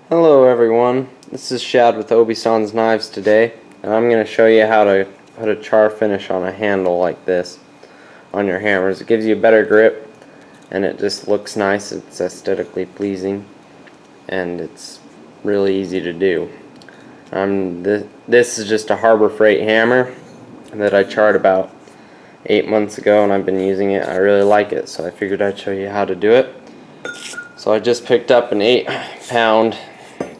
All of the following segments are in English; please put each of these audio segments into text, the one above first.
Hello everyone, this is Shad with Obisan's Knives today, and I'm going to show you how to put a char finish on a handle like this on your hammers. It gives you a better grip and it just looks nice, it's aesthetically pleasing, and it's really easy to do. This is just a Harbor Freight hammer that I charred about 8 months ago, and I've been using it. I really like it, so I figured I'd show you how to do it. So I just picked up an 8-pound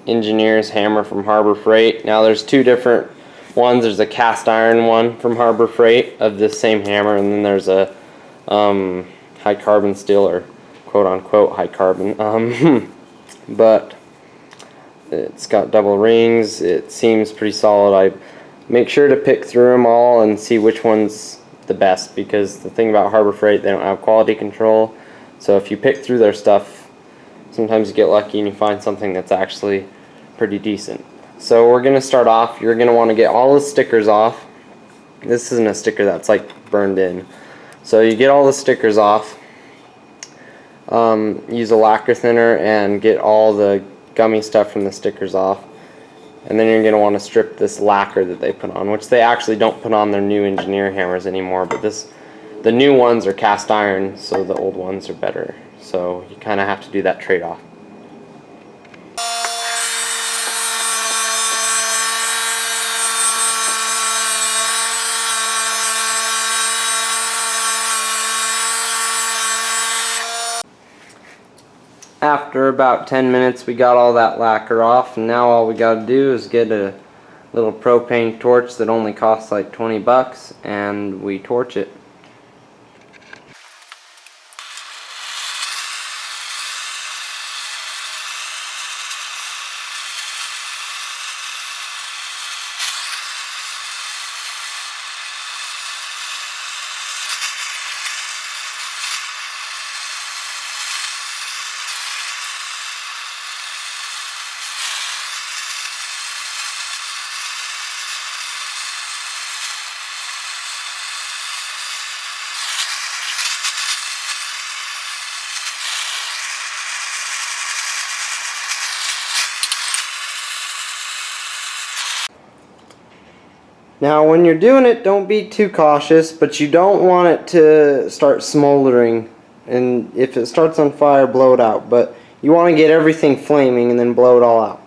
engineer's hammer from Harbor Freight. Now there's two different ones. There's a cast iron one from Harbor Freight of this same hammer, and then there's a high carbon steel, or quote unquote high carbon. But it's got double rings. It seems pretty solid. I make sure to pick through them all and see which one's the best, because the thing about Harbor Freight, they don't have quality control. So if you pick through their stuff, sometimes you get lucky and you find something that's actually pretty decent. So we're going to start off. You're going to want to get all the stickers off. This isn't a sticker that's like burned in. So you get all the stickers off. Use a lacquer thinner and get all the gummy stuff from the stickers off. And then you're going to want to strip this lacquer that they put on, which they actually don't put on their new engineer hammers anymore, but the new ones are cast iron, so the old ones are better. So you kind of have to do that trade-off. After about 10 minutes we got all that lacquer off, and now all we got to do is get a little propane torch that only costs like 20 bucks, and we torch it. Now when you're doing it, don't be too cautious, but you don't want it to start smoldering, and if it starts on fire, blow it out. But you want to get everything flaming and then blow it all out.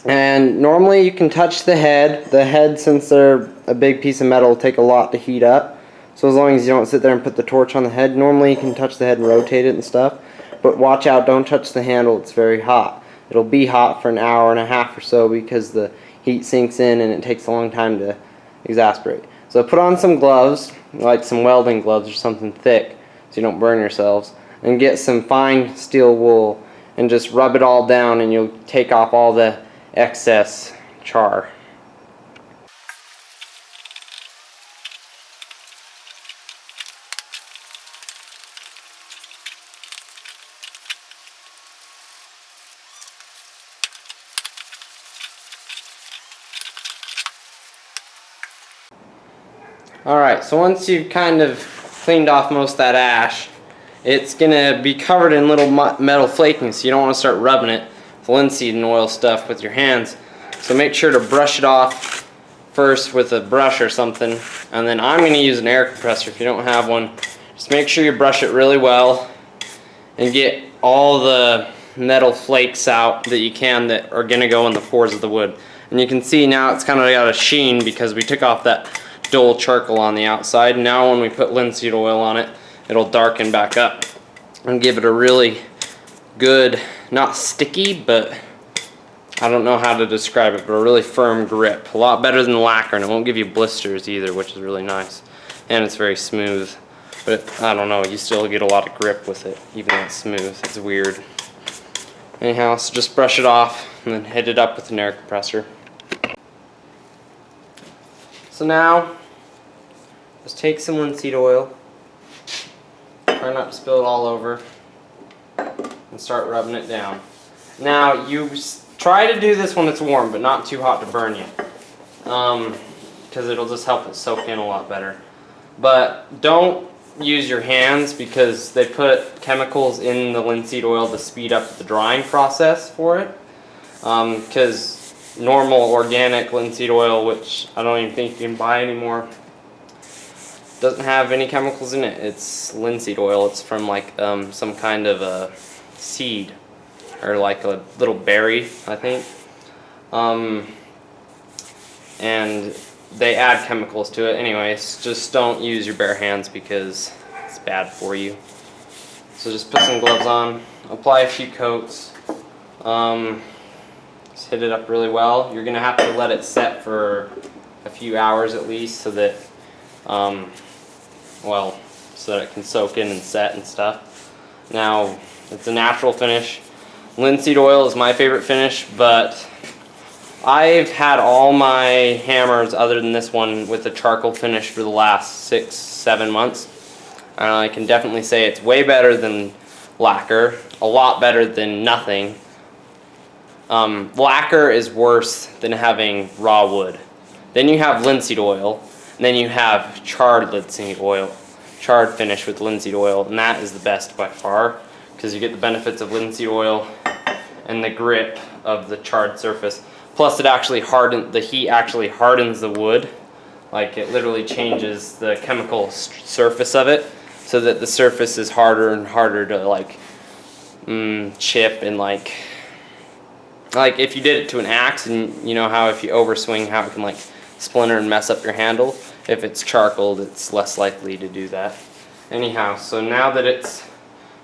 And normally you can touch the head. The head, since they're a big piece of metal, will take a lot to heat up. So as long as you don't sit there and put the torch on the head, normally you can touch the head and rotate it and stuff. But watch out, don't touch the handle, it's very hot. It'll be hot for an hour and a half or so because the heat sinks in and it takes a long time to exasperate. So put on some gloves, like some welding gloves or something thick, so you don't burn yourselves, and get some fine steel wool and just rub it all down, and you'll take off all the excess char. Alright, so once you've kind of cleaned off most of that ash, it's going to be covered in little metal flakings, so you don't want to start rubbing it with linseed and oil stuff with your hands. So make sure to brush it off first with a brush or something, and then I'm going to use an air compressor if you don't have one. Just make sure you brush it really well and get all the metal flakes out that you can that are going to go in the pores of the wood. And you can see now it's kind of got a sheen because we took off that dull charcoal on the outside. Now when we put linseed oil on it, it'll darken back up and give it a really good, not sticky, but I don't know how to describe it, but a really firm grip. A lot better than lacquer, and it won't give you blisters either, which is really nice. And it's very smooth. But I don't know, you still get a lot of grip with it, even though it's smooth. It's weird. Anyhow, so just brush it off and then hit it up with an air compressor. So now, just take some linseed oil, try not to spill it all over, and start rubbing it down. Now, you try to do this when it's warm, but not too hot to burn you, because it'll just help it soak in a lot better. But don't use your hands because they put chemicals in the linseed oil to speed up the drying process for it. because normal organic linseed oil, which I don't even think you can buy anymore, doesn't have any chemicals in it. It's linseed oil. It's from like some kind of a seed or like a little berry, I think. And they add chemicals to it. Anyways, just don't use your bare hands because it's bad for you. So just put some gloves on, apply a few coats, just hit it up really well. You're gonna have to let it set for a few hours at least so that so that it can soak in and set and stuff. Now, it's a natural finish. Linseed oil is my favorite finish, but I've had all my hammers other than this one with a charcoal finish for the last 6-7 months. And I can definitely say it's way better than lacquer, a lot better than nothing. Lacquer is worse than having raw wood. Then you have linseed oil, and then you have charred linseed oil, charred finish with linseed oil, and that is the best by far because you get the benefits of linseed oil and the grip of the charred surface. Plus, the heat actually hardens the wood. Like, it literally changes the chemical surface of it so that the surface is harder and harder to like chip and like if you did it to an axe, and you know how if you overswing how it can like splinter and mess up your handle. If it's charcoaled, it's less likely to do that. Anyhow, so now that it's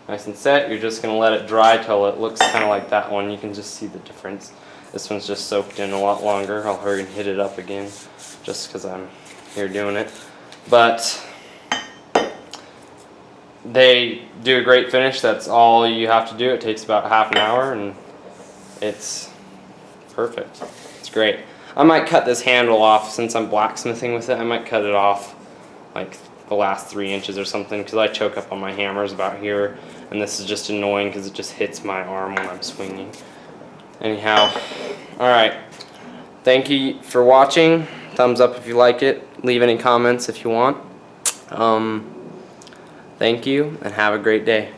nice and set, you're just going to let it dry till it looks kind of like that one. You can just see the difference. This one's just soaked in a lot longer. I'll hurry and hit it up again just because I'm here doing it. But they do a great finish. That's all you have to do. It takes about half an hour and it's perfect. It's great. I might cut this handle off since I'm blacksmithing with it. I might cut it off like the last 3 inches or something because I choke up on my hammers about here, and this is just annoying because it just hits my arm when I'm swinging. Anyhow, alright, thank you for watching. Thumbs up if you like it. Leave any comments if you want. Thank you and have a great day.